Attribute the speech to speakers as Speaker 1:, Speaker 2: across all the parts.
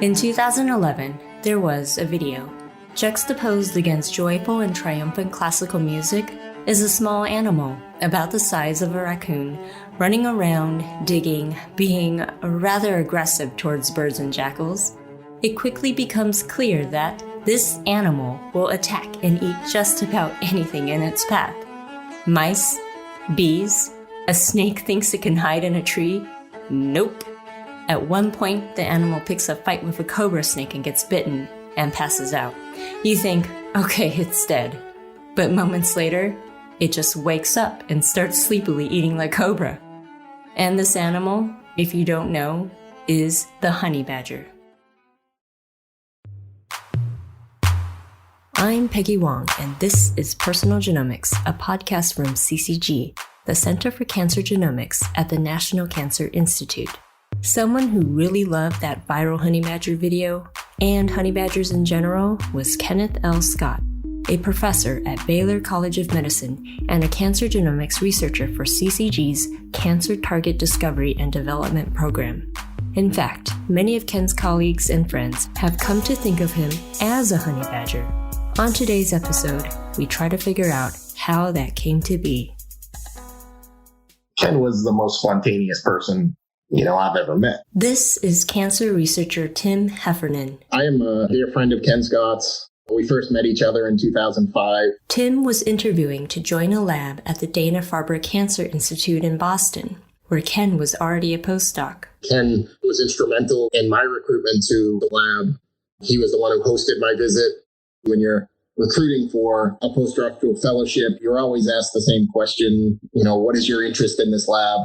Speaker 1: In 2011, there was a video. Juxtaposed against joyful and triumphant classical music is a small animal about the size of a raccoon, running around, digging, being rather aggressive towards birds and jackals. It quickly becomes clear that this animal will attack and eat just about anything in its path. Mice, bees, a snake thinks it can hide in a tree. Nope. At one point, the animal picks a fight with a cobra snake and gets bitten and passes out. You think, okay, it's dead. But moments later, it just wakes up and starts sleepily eating like cobra. And this animal, if you don't know, is the honey badger. I'm Peggy Wong, and this is Personal Genomics, a podcast from CCG, the Center for Cancer Genomics at the National Cancer Institute. Someone who really loved that viral honey badger video, and honey badgers in general, was Kenneth L. Scott, a professor at Baylor College of Medicine and a cancer genomics researcher for CCG's Cancer Target Discovery and Development Program. In fact, many of Ken's colleagues and friends have come to think of him as a honey badger. On today's episode, we try to figure out how that came to be.
Speaker 2: Ken was the most spontaneous person I've ever met.
Speaker 1: This is cancer researcher Tim Heffernan.
Speaker 2: I am a dear friend of Ken Scott's. We first met each other in 2005.
Speaker 1: Tim was interviewing to join a lab at the Dana-Farber Cancer Institute in Boston, where Ken was already a postdoc.
Speaker 2: Ken was instrumental in my recruitment to the lab. He was the one who hosted my visit. When you're recruiting for a postdoctoral fellowship, you're always asked the same question, what is your interest in this lab?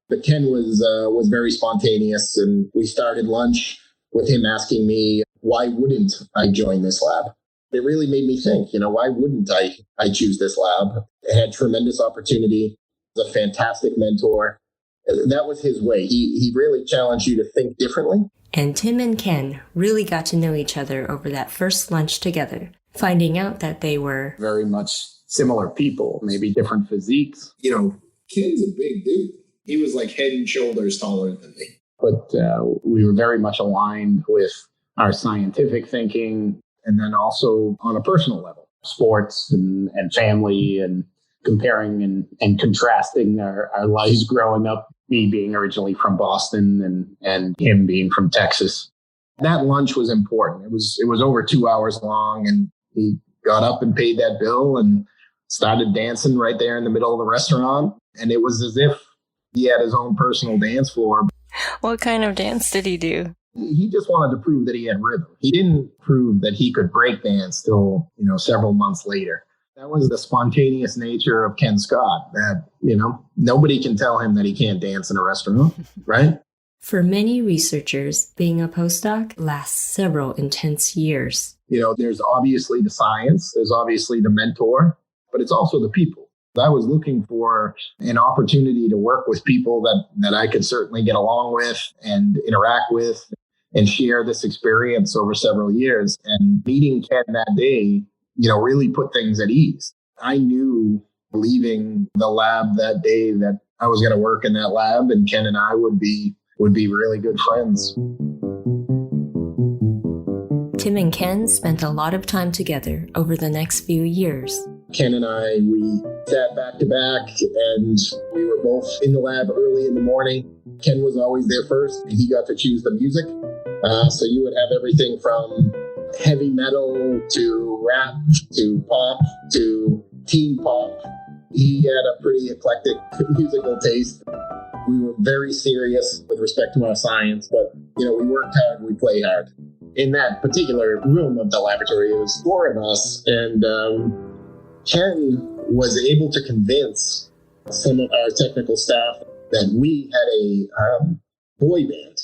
Speaker 2: But Ken was very spontaneous, and we started lunch with him asking me, why wouldn't I join this lab? It really made me think, why wouldn't I choose this lab? It had tremendous opportunity, was a fantastic mentor. That was his way. He really challenged you to think differently.
Speaker 1: And Tim and Ken really got to know each other over that first lunch together, finding out that they were
Speaker 3: very much similar people, maybe different physiques.
Speaker 4: Ken's a big dude. He was like head and shoulders taller than me.
Speaker 3: But we were very much aligned with our scientific thinking, and then also on a personal level, sports and family, and comparing and contrasting our lives growing up, me being originally from Boston and him being from Texas. That lunch was important. It was over 2 hours long, and he got up and paid that bill and started dancing right there in the middle of the restaurant. And it was as if he had his own personal dance floor.
Speaker 1: What kind of dance did he do?
Speaker 3: He just wanted to prove that he had rhythm. He didn't prove that he could break dance till, several months later. That was the spontaneous nature of Ken Scott, that, nobody can tell him that he can't dance in a restaurant, right?
Speaker 1: For many researchers, being a postdoc lasts several intense years.
Speaker 3: There's obviously the science, there's obviously the mentor, but it's also the people. I was looking for an opportunity to work with people that I could certainly get along with and interact with and share this experience over several years. And meeting Ken that day, really put things at ease. I knew leaving the lab that day that I was going to work in that lab, and Ken and I would be really good friends.
Speaker 1: Tim and Ken spent a lot of time together over the next few years.
Speaker 2: Ken and I, we sat back to back, and we were both in the lab early in the morning. Ken was always there first, and he got to choose the music. So you would have everything from heavy metal to rap to pop to teen pop. He had a pretty eclectic musical taste. We were very serious with respect to our science, but, we worked hard, we played hard. In that particular room of the laboratory, it was 4 of us, and Ken was able to convince some of our technical staff that we had a boy band.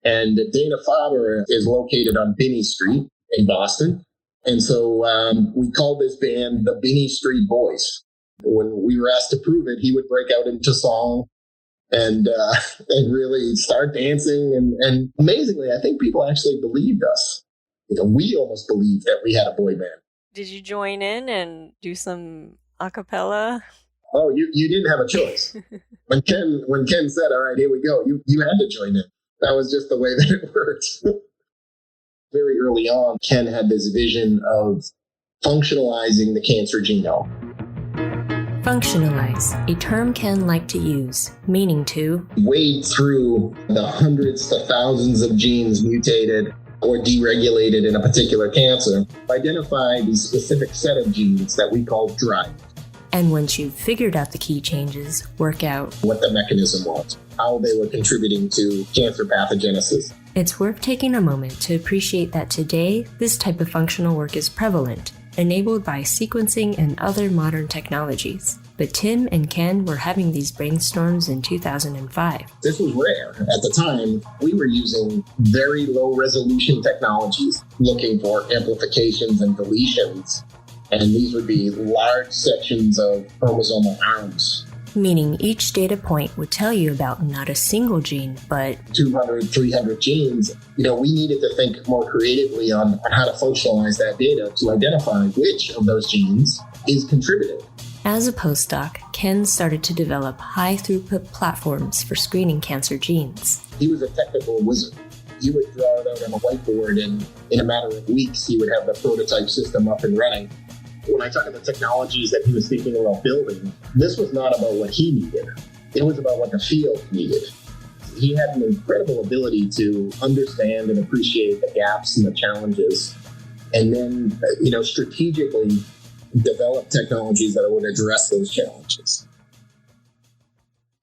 Speaker 2: And Dana-Farber is located on Binney Street in Boston. And so we called this band the Binney Street Boys. When we were asked to prove it, he would break out into song and really start dancing. And amazingly, I think people actually believed us. We almost believed that we had a boy band.
Speaker 5: Did you join in and do some a cappella?
Speaker 2: Oh, you didn't have a choice. When Ken said, all right, here we go, you had to join in. That was just the way that it worked. Very early on, Ken had this vision of functionalizing the cancer genome.
Speaker 1: Functionalize, a term Ken liked to use, meaning to
Speaker 2: wade through the hundreds to thousands of genes mutated or deregulated in a particular cancer, identify the specific set of genes that we call drive.
Speaker 1: And once you've figured out the key changes, work out
Speaker 2: what the mechanism was, how they were contributing to cancer pathogenesis.
Speaker 1: It's worth taking a moment to appreciate that today, this type of functional work is prevalent, enabled by sequencing and other modern technologies. But Tim and Ken were having these brainstorms in 2005.
Speaker 2: This was rare. At the time, we were using very low resolution technologies, looking for amplifications and deletions. And these would be large sections of chromosomal arms.
Speaker 1: Meaning each data point would tell you about not a single gene, but
Speaker 2: 200, 300 genes. We needed to think more creatively on how to functionalize that data to identify which of those genes is contributing.
Speaker 1: As a postdoc, Ken started to develop high-throughput platforms for screening cancer genes.
Speaker 2: He was a technical wizard. He would draw it out on a whiteboard, and in a matter of weeks, he would have the prototype system up and running. When I talk about the technologies that he was thinking about building, this was not about what he needed. It was about what the field needed. He had an incredible ability to understand and appreciate the gaps and the challenges, and then, strategically develop technologies that would address those challenges.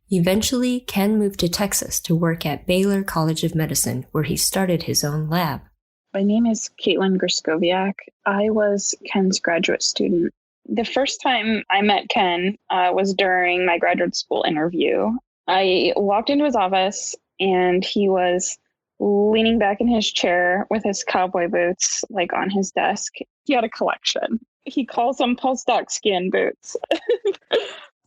Speaker 1: Eventually, Ken moved to Texas to work at Baylor College of Medicine, where he started his own lab.
Speaker 5: My name is Caitlin Griskoviak. I was Ken's graduate student. The first time I met Ken was during my graduate school interview. I walked into his office and he was leaning back in his chair with his cowboy boots, on his desk. He had a collection. He calls them postdoc skin boots.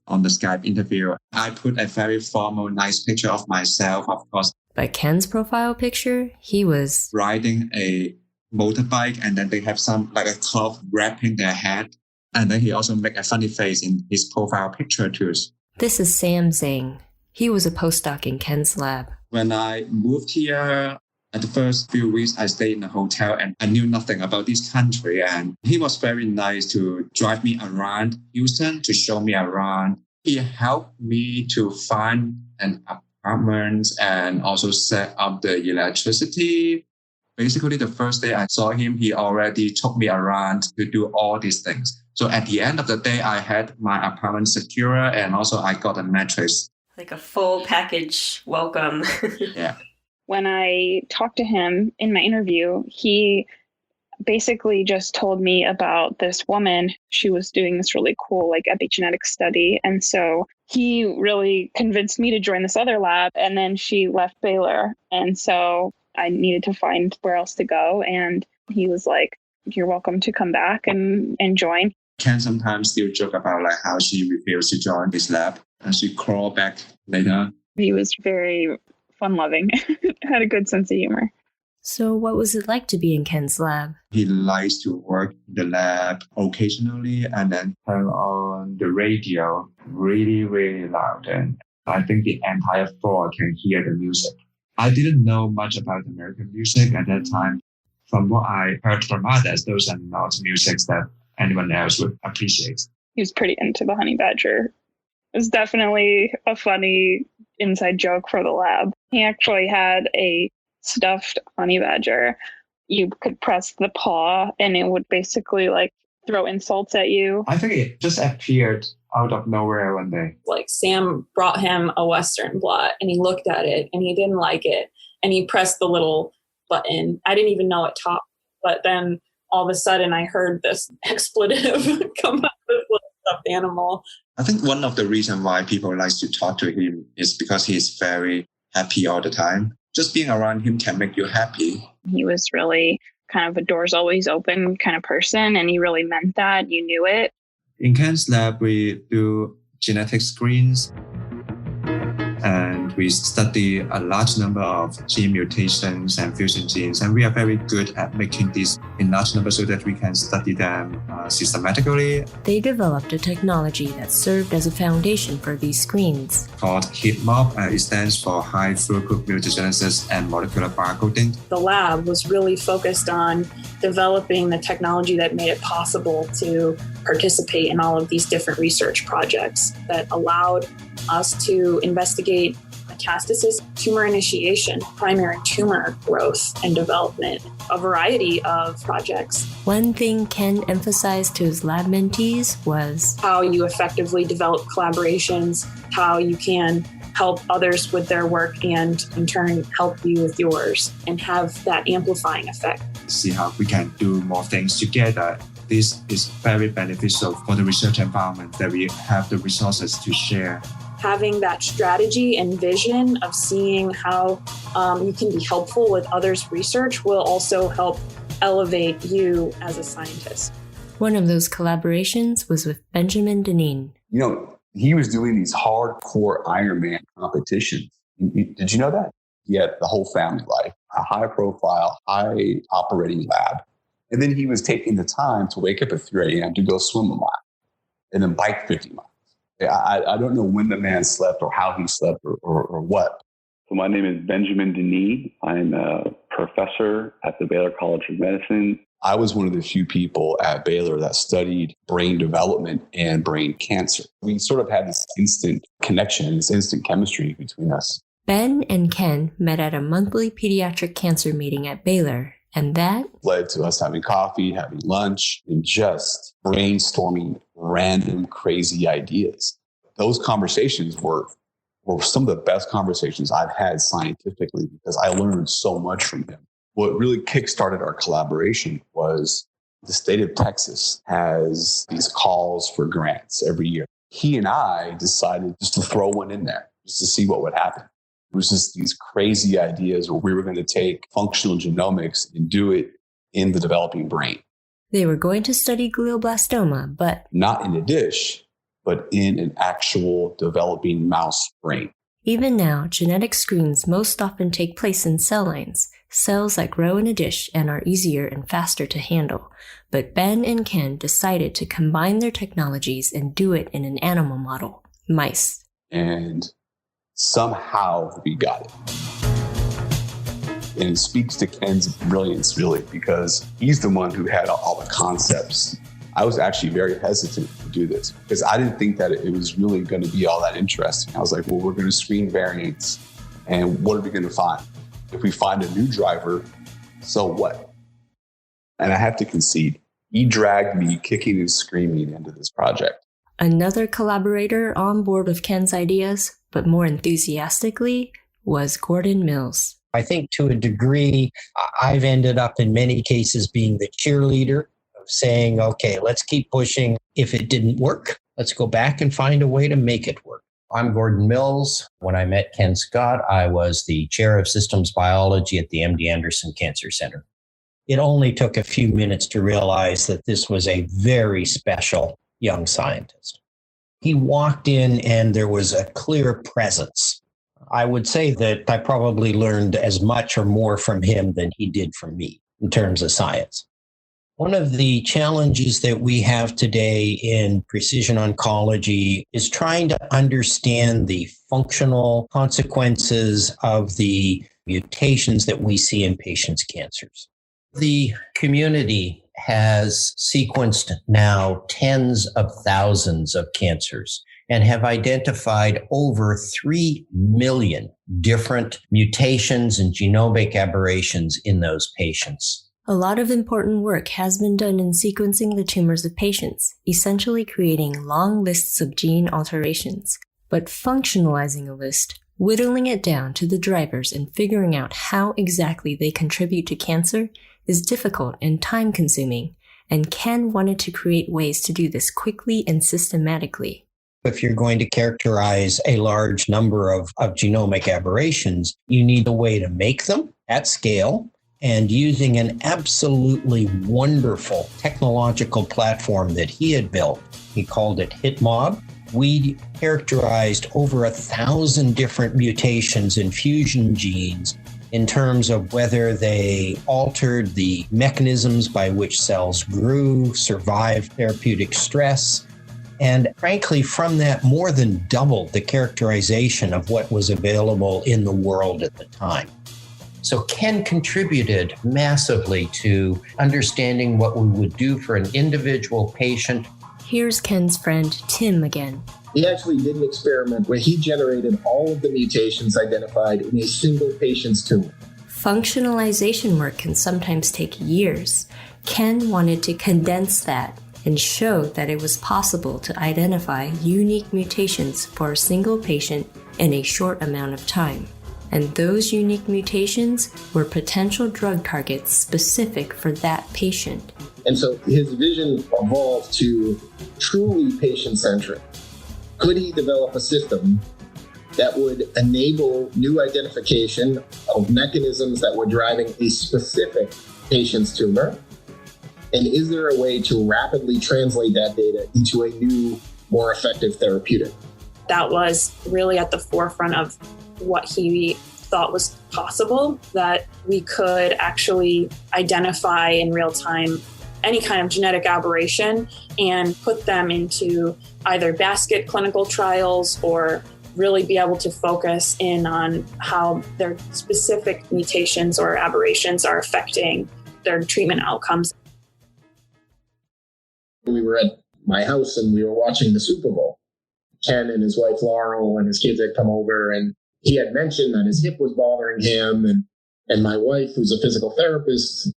Speaker 6: On the Skype interview, I put a very formal, nice picture of myself, of course.
Speaker 1: But Ken's profile picture, he was
Speaker 6: riding a motorbike, and then they have a cloth wrapping their head. And then he also make a funny face in his profile picture too.
Speaker 1: This is Sam Zhang. He was a postdoc in Ken's lab.
Speaker 6: When I moved here, at the first few weeks, I stayed in a hotel and I knew nothing about this country. And he was very nice to drive me around Houston, to show me around. He helped me to find an apartment and also set up the electricity. Basically, the first day I saw him, he already took me around to do all these things. So at the end of the day, I had my apartment secure and also I got a mattress.
Speaker 1: Like a full package welcome.
Speaker 6: Yeah.
Speaker 5: When I talked to him in my interview, he basically just told me about this woman. She was doing this really cool epigenetic study. And so he really convinced me to join this other lab. And then she left Baylor. And so I needed to find where else to go. And he was like, you're welcome to come back and join.
Speaker 6: Ken sometimes still joke about how she refused to join his lab and she crawled back later.
Speaker 5: He was very fun-loving, had a good sense of humor.
Speaker 1: So what was it like to be in Ken's lab?
Speaker 6: He likes to work in the lab occasionally and then turn on the radio really, really loud. And I think the entire floor can hear the music. I didn't know much about American music at that time. From what I heard from others, those are not musics that anyone else would appreciate.
Speaker 5: He was pretty into the honey badger. It was definitely a funny inside joke for the lab. He actually had a stuffed honey badger. You could press the paw and it would basically throw insults at you.
Speaker 6: I think it just appeared out of nowhere one day.
Speaker 7: Sam brought him a Western blot and he looked at it and he didn't like it. And he pressed the little button. I didn't even know it talked. But then all of a sudden I heard this expletive come out of this little stuffed animal.
Speaker 6: I think one of the reasons why people like to talk to him is because he's very happy all the time. Just being around him can make you happy.
Speaker 5: He was really kind of a doors always open kind of person, and he really meant that. You knew it.
Speaker 6: In Ken's lab, we do genetic screens. and we study a large number of gene mutations and fusion genes. And we are very good at making these in large numbers so that we can study them systematically.
Speaker 1: They developed a technology that served as a foundation for these screens.
Speaker 6: Called HitMob. It stands for High Throughput Mutagenesis and Molecular Barcoding.
Speaker 7: The lab was really focused on developing the technology that made it possible to participate in all of these different research projects that allowed us to investigate metastasis, tumor initiation, primary tumor growth and development, a variety of projects.
Speaker 1: One thing Ken emphasized to his lab mentees was
Speaker 7: how you effectively develop collaborations, how you can help others with their work and in turn help you with yours and have that amplifying effect.
Speaker 6: See how we can do more things together. This is very beneficial for the research environment that we have the resources to share.
Speaker 7: Having that strategy and vision of seeing how you can be helpful with others' research will also help elevate you as a scientist.
Speaker 1: One of those collaborations was with Benjamin Deneen.
Speaker 8: You know, he was doing these hardcore Ironman competitions. Did you know that? He had the whole family life, a high profile, high operating lab. And then he was taking the time to wake up at 3 a.m. to go swim a mile and then bike 50 miles. I don't know when the man slept or how he slept or what.
Speaker 9: So my name is Benjamin Deneen. I'm a professor at the Baylor College of Medicine.
Speaker 8: I was one of the few people at Baylor that studied brain development and brain cancer. We sort of had this instant connection, this instant chemistry between us.
Speaker 1: Ben and Ken met at a monthly pediatric cancer meeting at Baylor, and that
Speaker 8: led to us having coffee, having lunch, and just brainstorming random crazy ideas. Those conversations were some of the best conversations I've had scientifically because I learned so much from him. What really kickstarted our collaboration was the state of Texas has these calls for grants every year. He and I decided just to throw one in there just to see what would happen. It was just these crazy ideas where we were going to take functional genomics and do it in the developing brain.
Speaker 1: They were going to study glioblastoma, but
Speaker 8: not in a dish, but in an actual developing mouse brain.
Speaker 1: Even now, genetic screens most often take place in cell lines, cells that grow in a dish and are easier and faster to handle. But Ben and Ken decided to combine their technologies and do it in an animal model, mice.
Speaker 8: And somehow we got it. And it speaks to Ken's brilliance, really, because he's the one who had all the concepts. I was actually very hesitant to do this because I didn't think that it was really going to be all that interesting. I was like, well, we're going to screen variants. And what are we going to find? If we find a new driver, so what? And I have to concede, he dragged me kicking and screaming into this project.
Speaker 1: Another collaborator on board with Ken's ideas, but more enthusiastically, was Gordon Mills.
Speaker 10: I think to a degree, I've ended up in many cases being the cheerleader of saying, okay, let's keep pushing. If it didn't work, let's go back and find a way to make it work. I'm Gordon Mills. When I met Ken Scott, I was the chair of systems biology at the MD Anderson Cancer Center. It only took a few minutes to realize that this was a very special young scientist. He walked in and there was a clear presence. I would say that I probably learned as much or more from him than he did from me in terms of science. One of the challenges that we have today in precision oncology is trying to understand the functional consequences of the mutations that we see in patients' cancers. The community has sequenced now tens of thousands of cancers and have identified over 3 million different mutations and genomic aberrations in those patients.
Speaker 1: A lot of important work has been done in sequencing the tumors of patients, essentially creating long lists of gene alterations. But functionalizing a list, whittling it down to the drivers and figuring out how exactly they contribute to cancer is difficult and time-consuming, and Ken wanted to create ways to do this quickly and systematically.
Speaker 10: If you're going to characterize a large number of genomic aberrations, you need a way to make them at scale. And using an absolutely wonderful technological platform that he had built, he called it HitMob. we characterized over 1,000 different mutations in fusion genes in terms of whether they altered the mechanisms by which cells grew, survived therapeutic stress, and frankly, from that, more than doubled the characterization of what was available in the world at the time. So Ken contributed massively to understanding what we would do for an individual patient.
Speaker 1: Here's Ken's friend Tim again.
Speaker 2: He actually did an experiment where he generated all of the mutations identified in a single patient's tumor.
Speaker 1: Functionalization work can sometimes take years. Ken wanted to condense that and show that it was possible to identify unique mutations for a single patient in a short amount of time. And those unique mutations were potential drug targets specific for that patient.
Speaker 2: And so his vision evolved to truly patient-centric. Could he develop a system that would enable new identification of mechanisms that were driving a specific patient's tumor? And is there a way to rapidly translate that data into a new, more effective therapeutic?
Speaker 7: That was really at the forefront of what he thought was possible, that we could actually identify in real time any kind of genetic aberration and put them into either basket clinical trials or really be able to focus in on how their specific mutations or aberrations are affecting their treatment outcomes.
Speaker 2: We were at my house and we were watching the Super Bowl. Ken and his wife Laurel and his kids had come over, and he had mentioned that his hip was bothering him. And my wife, who's a physical therapist,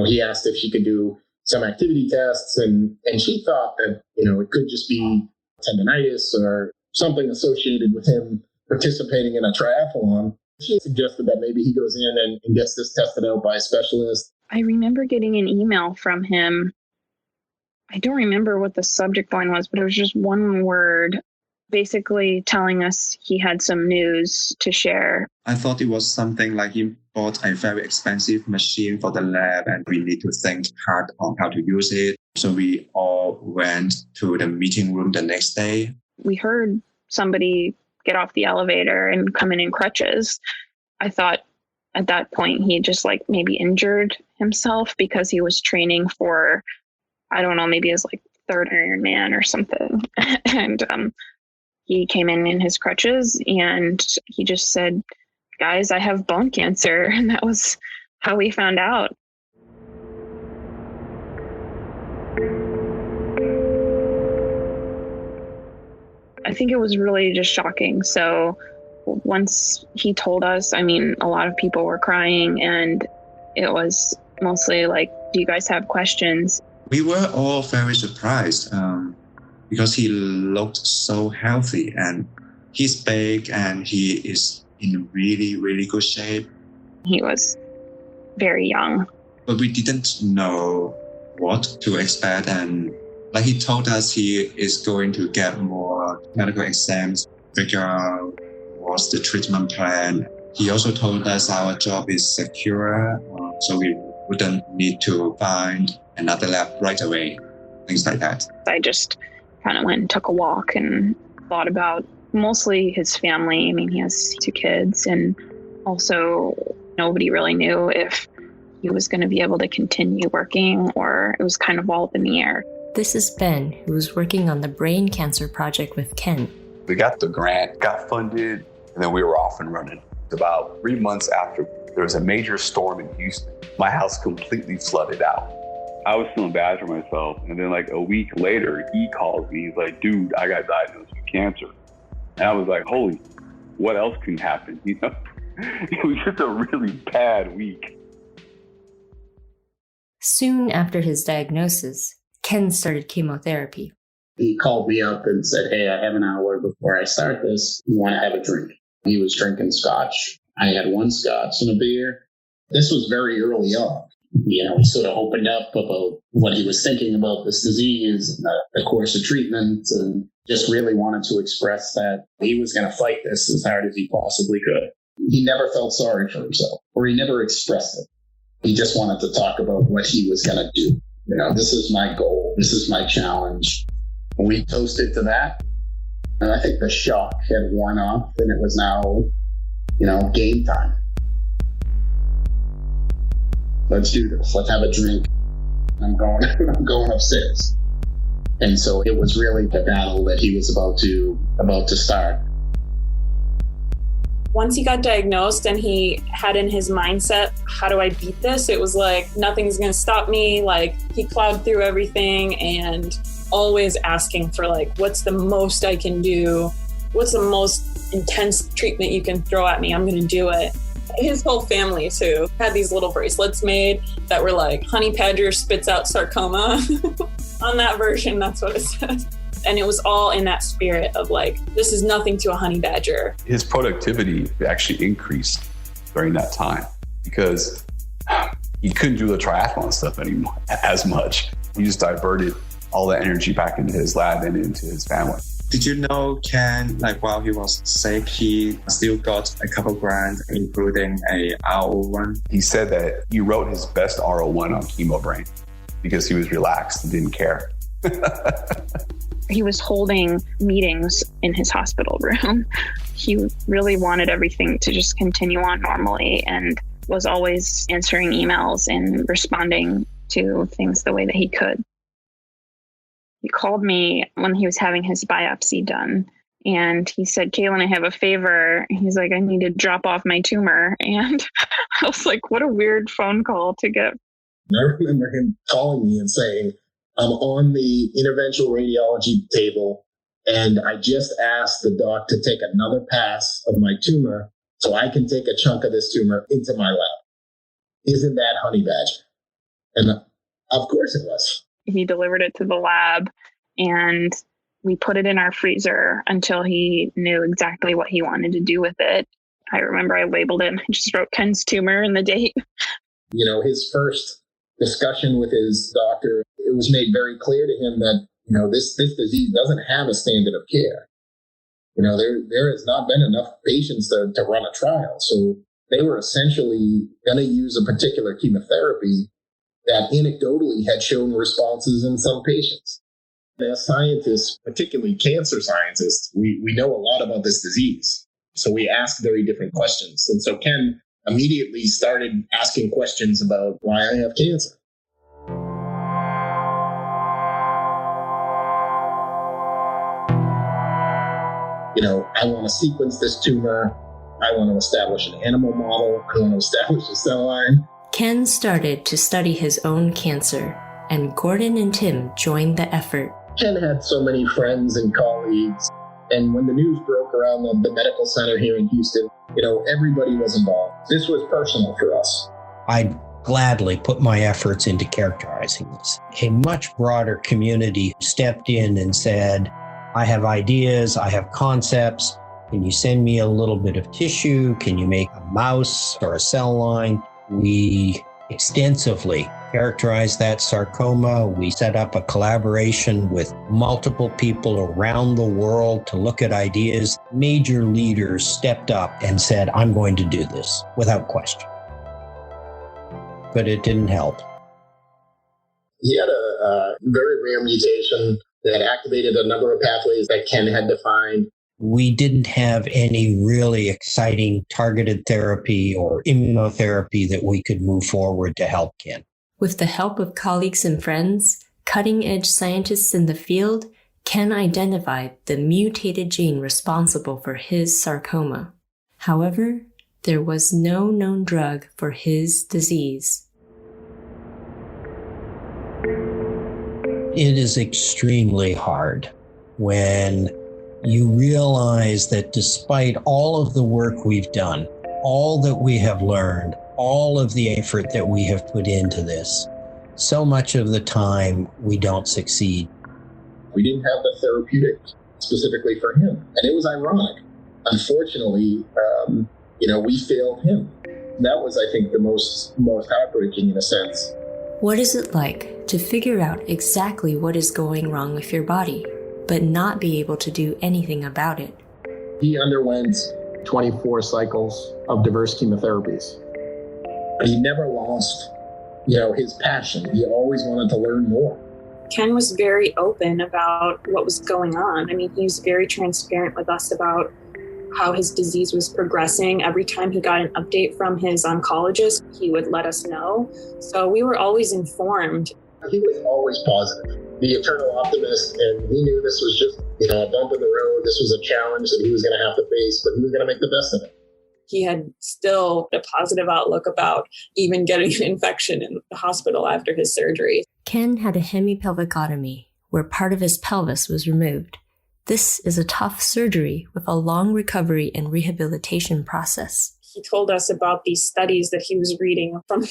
Speaker 2: he asked if she could do some activity tests, and she thought that, it could just be tendonitis or something associated with him participating in a triathlon. She suggested that maybe he goes in and gets this tested out by a specialist.
Speaker 5: I remember getting an email from him. I don't remember what the subject line was, but it was just one word, basically telling us he had some news to share.
Speaker 6: I thought it was something like he bought a very expensive machine for the lab and we need to think hard on how to use it. So we all went to the meeting room the next day.
Speaker 5: We heard somebody get off the elevator and come in crutches. I thought at that point he just maybe injured himself because he was training for, I don't know, maybe his third Ironman or something. And he came in his crutches and he just said, "Guys, I have bone cancer." And that was how we found out. I think it was really just shocking. So once he told us, a lot of people were crying, and it was mostly "Do you guys have questions?"
Speaker 6: We were all very surprised because he looked so healthy, and he's big and he is in really, really good shape.
Speaker 5: He was very young.
Speaker 6: But we didn't know what to expect, and he told us he is going to get more medical exams, figure out what's the treatment plan. He also told us our job is secure, so we wouldn't need to find another lab right away, things like that.
Speaker 5: I just kind of went and took a walk and thought about mostly his family. He has 2 kids, and also nobody really knew if he was going to be able to continue working, or it was kind of all up in the air.
Speaker 1: This is Ben, who was working on the brain cancer project with Ken.
Speaker 8: We got the grant, got funded, and then we were off and running. About 3 months after, there was a major storm in Houston. My house completely flooded out.
Speaker 9: I was feeling bad for myself. And then a week later, he calls me. He's like, "Dude, I got diagnosed with cancer." And I was like, holy, what else can happen? It was just a really bad week.
Speaker 1: Soon after his diagnosis, Ken started chemotherapy.
Speaker 11: He called me up and said, "Hey, I have an hour before I start this. You want to have a drink?" He was drinking scotch. I had 1 scotch and a beer. This was very early on. He sort of opened up about what he was thinking about this disease and the course of treatment, and just really wanted to express that he was going to fight this as hard as he possibly could. He never felt sorry for himself, or he never expressed it. He just wanted to talk about what he was going to do. This is my goal. This is my challenge. We toasted to that. And I think the shock had worn off and it was now, game time. Let's do this. Let's have a drink. I'm going upstairs. And so it was really the battle that he was about to start.
Speaker 7: Once he got diagnosed and he had in his mindset, how do I beat this? It was like, nothing's going to stop me. Like, he plowed through everything and always asking for what's the most I can do? What's the most intense treatment you can throw at me? I'm going to do it. His whole family too had these little bracelets made that were like, honey badger spits out sarcoma. On that version, that's what it said. And it was all in that spirit of this is nothing to a honey badger.
Speaker 8: His productivity actually increased during that time because he couldn't do the triathlon stuff anymore as much. He just diverted all that energy back into his lab and into his family.
Speaker 6: Did you know Ken, while he was sick, he still got a couple grants, including a RO1?
Speaker 8: He said that he wrote his best RO1 on chemo brain because he was relaxed and didn't care.
Speaker 5: He was holding meetings in his hospital room. He really wanted everything to just continue on normally and was always answering emails and responding to things the way that he could. He called me when he was having his biopsy done and he said, Kaylin, I have a favor. He's like, I need to drop off my tumor. And I was like, what a weird phone call to get.
Speaker 2: And I remember him calling me and saying, I'm on the interventional radiology table and I just asked the doc to take another pass of my tumor so I can take a chunk of this tumor into my lab. Isn't that honey badger? And of course it was.
Speaker 5: He delivered it to the lab and we put it in our freezer until he knew exactly what he wanted to do with it. I remember I labeled it and I just wrote Ken's tumor and the date.
Speaker 2: His first discussion with his doctor, it was made very clear to him that, this disease doesn't have a standard of care. There has not been enough patients to run a trial. So they were essentially going to use a particular chemotherapy that anecdotally had shown responses in some patients. As scientists, particularly cancer scientists, we know a lot about this disease. So we ask very different questions. And so Ken immediately started asking questions about why I have cancer. I want to sequence this tumor. I want to establish an animal model. I want to establish a cell line.
Speaker 1: Ken started to study his own cancer, and Gordon and Tim joined the effort.
Speaker 2: Ken had so many friends and colleagues, and when the news broke around the medical center here in Houston, everybody was involved. This was personal for us.
Speaker 10: I'd gladly put my efforts into characterizing this. A much broader community stepped in and said, I have ideas, I have concepts. Can you send me a little bit of tissue? Can you make a mouse or a cell line? We extensively characterized that sarcoma. We set up a collaboration with multiple people around the world to look at ideas. Major leaders stepped up and said, I'm going to do this without question. But it didn't help.
Speaker 2: He had a very rare mutation that activated a number of pathways that Ken had defined.
Speaker 10: We didn't have any really exciting targeted therapy or immunotherapy that we could move forward to help Ken.
Speaker 1: With the help of colleagues and friends, cutting-edge scientists in the field, Ken identified the mutated gene responsible for his sarcoma. However, there was no known drug for his disease.
Speaker 10: It is extremely hard when you realize that despite all of the work we've done, all that we have learned, all of the effort that we have put into this, so much of the time we don't succeed.
Speaker 2: We didn't have the therapeutic specifically for him. And it was ironic. Unfortunately, we failed him. That was, I think, the most heartbreaking in a sense.
Speaker 1: What is it like to figure out exactly what is going wrong with your body, but not be able to do anything about it?
Speaker 2: He underwent
Speaker 3: 24 cycles of diverse chemotherapies.
Speaker 2: He never lost, his passion. He always wanted to learn more.
Speaker 7: Ken was very open about what was going on. I mean, he was very transparent with us about how his disease was progressing. Every time he got an update from his oncologist, he would let us know. So we were always informed.
Speaker 2: He was always positive, the eternal optimist, and he knew this was just, a bump in the road. This was a challenge that he was going to have to face, but he was going to make the best of it.
Speaker 7: He had still a positive outlook about even getting an infection in the hospital after his surgery.
Speaker 1: Ken had a hemipelvicotomy, where part of his pelvis was removed. This is a tough surgery with a long recovery and rehabilitation process.
Speaker 7: He told us about these studies that he was reading from the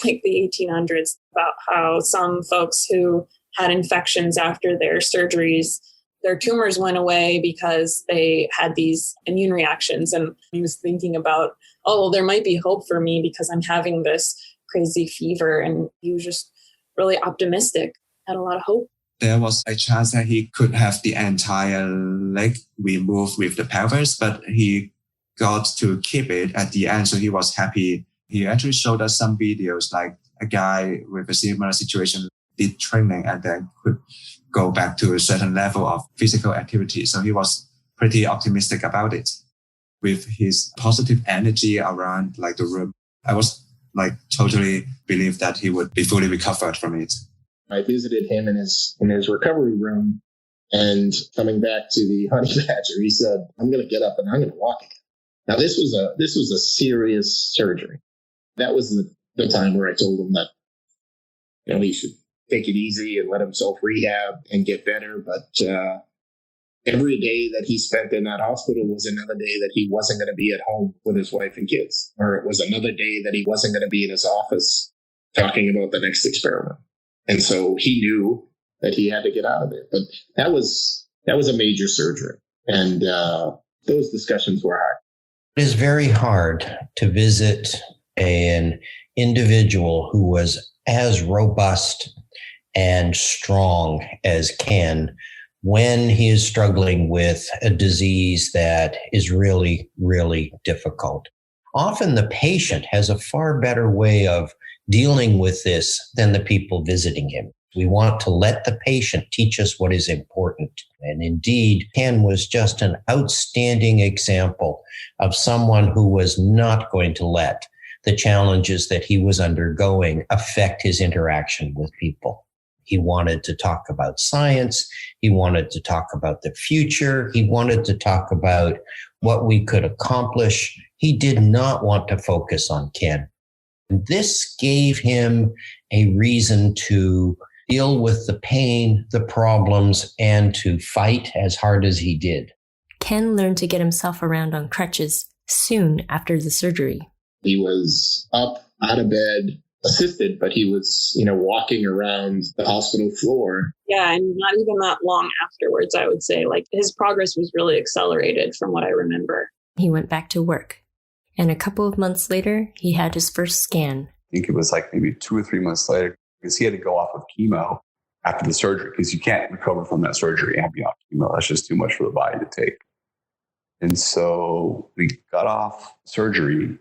Speaker 7: 1800s about how some folks who had infections after their surgeries, their tumors went away because they had these immune reactions. And he was thinking about, there might be hope for me because I'm having this crazy fever. And he was just really optimistic, had a lot of hope.
Speaker 6: There was a chance that he could have the entire leg removed with the pelvis, but he got to keep it at the end. So he was happy. He actually showed us some videos, like a guy with a similar situation did training and then could go back to a certain level of physical activity. So he was pretty optimistic about it. With his positive energy around the room, I was totally believed that he would be fully recovered from it.
Speaker 2: I visited him in his recovery room, and coming back to the honey badger, he said, "I'm going to get up and I'm going to walk again." Now, this was a serious surgery. That was the time where I told him that he should take it easy and let himself rehab and get better. But every day that he spent in that hospital was another day that he wasn't going to be at home with his wife and kids, or it was another day that he wasn't going to be in his office talking about the next experiment. And so he knew that he had to get out of it. But that was a major surgery. And those discussions were hard.
Speaker 10: It is very hard to visit an individual who was as robust and strong as Ken when he is struggling with a disease that is really, really difficult. Often the patient has a far better way of dealing with this than the people visiting him. We want to let the patient teach us what is important. And indeed, Ken was just an outstanding example of someone who was not going to let the challenges that he was undergoing affect his interaction with people. He wanted to talk about science. He wanted to talk about the future. He wanted to talk about what we could accomplish. He did not want to focus on Ken. This gave him a reason to deal with the pain, the problems, and to fight as hard as he did.
Speaker 1: Ken learned to get himself around on crutches soon after the surgery.
Speaker 2: He was up, out of bed, assisted, but he was, walking around the hospital floor.
Speaker 7: Yeah, and not even that long afterwards, I would say. His progress was really accelerated from what I remember.
Speaker 1: He went back to work. And a couple of months later, he had his first scan.
Speaker 8: I think it was maybe 2 or 3 months later, because he had to go off of chemo after the surgery, because you can't recover from that surgery and be off chemo. That's just too much for the body to take. And so we got off surgery.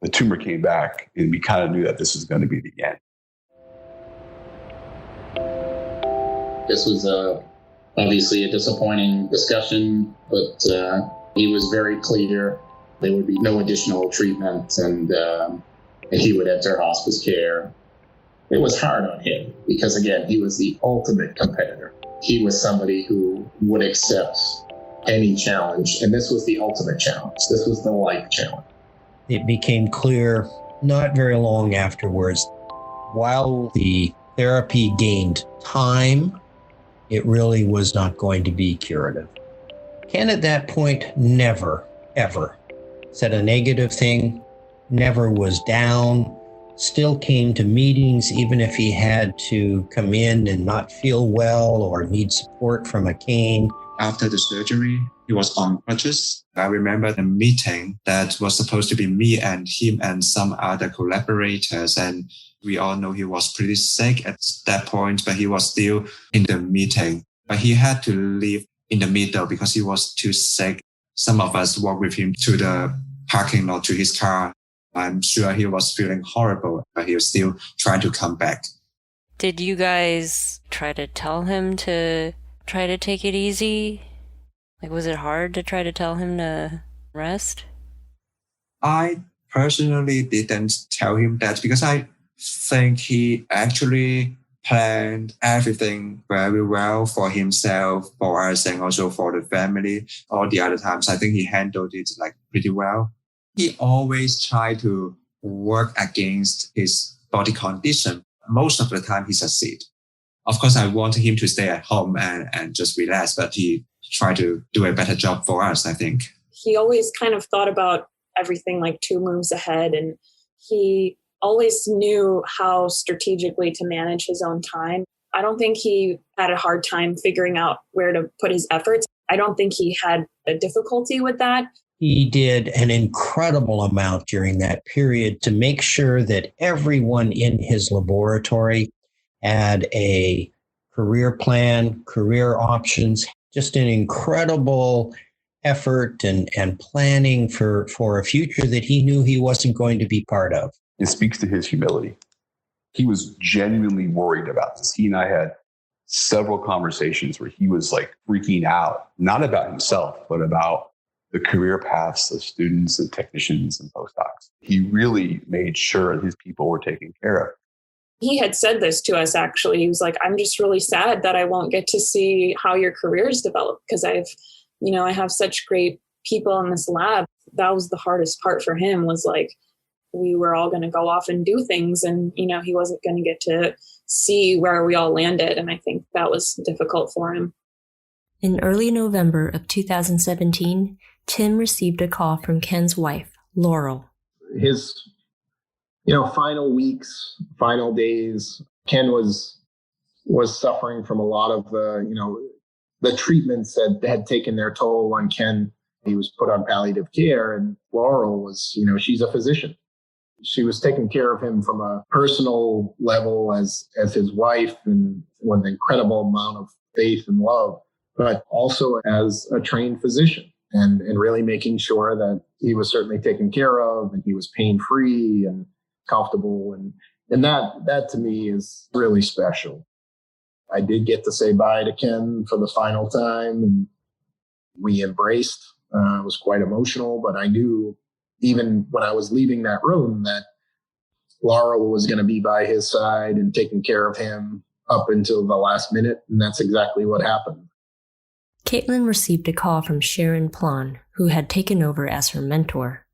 Speaker 8: The tumor came back, and we kind of knew that this was going to be the end.
Speaker 11: This was obviously a disappointing discussion, but he was very clear there would be no additional treatment, and he would enter hospice care. It was hard on him because, again, he was the ultimate competitor. He was somebody who would accept any challenge, and this was the ultimate challenge. This was the life challenge.
Speaker 10: It became clear not very long afterwards, while the therapy gained time, it really was not going to be curative. Ken at that point never, ever said a negative thing, never was down, still came to meetings even if he had to come in and not feel well or need support from a cane.
Speaker 6: After the surgery, he was on crutches. I remember the meeting that was supposed to be me and him and some other collaborators. And we all know he was pretty sick at that point, but he was still in the meeting. But he had to leave in the middle because he was too sick. Some of us walked with him to the parking lot to his car. I'm sure he was feeling horrible, but he was still trying to come back.
Speaker 1: Did you guys try to tell him to try to take it easy? Like, was it hard to try to tell him to rest?
Speaker 6: I personally didn't tell him that because I think he actually planned everything very well for himself, for us, and also for the family. All the other times, I think he handled it like pretty well. He always tried to work against his body condition. Most of the time, he succeeds. Of course, I wanted him to stay at home and just relax, but he tried to do a better job for us, I think.
Speaker 7: He always kind of thought about everything like 2 moves ahead, and he always knew how strategically to manage his own time. I don't think he had a hard time figuring out where to put his efforts. I don't think he had a difficulty with that.
Speaker 10: He did an incredible amount during that period to make sure that everyone in his laboratory had a career plan, career options, just an incredible effort and planning for a future that he knew he wasn't going to be part of.
Speaker 8: It speaks to his humility. He was genuinely worried about this. He and I had several conversations where he was like freaking out, not about himself, but about the career paths of students and technicians and postdocs. He really made sure his people were taken care of.
Speaker 7: He had said this to us, actually. He was like, I'm just really sad that I won't get to see how your careers develop because I have such great people in this lab. That was the hardest part for him, was like, we were all going to go off and do things and, he wasn't going to get to see where we all landed. And I think that was difficult for him.
Speaker 1: In early November of 2017, Tim received a call from Ken's wife, Laurel.
Speaker 2: His, final weeks, final days, Ken was suffering from a lot of the treatments that had taken their toll on Ken. He was put on palliative care, and Laurel was, she's a physician. She was taking care of him from a personal level as his wife and with an incredible amount of faith and love, but also as a trained physician and really making sure that he was certainly taken care of and he was pain-free and comfortable. And that to me is really special. I did get to say bye to Ken for the final time, and we embraced. It was quite emotional, but I knew even when I was leaving that room that Laurel was going to be by his side and taking care of him up until the last minute, and that's exactly what happened.
Speaker 1: Caitlin received a call from Sharon Plon, who had taken over as her mentor.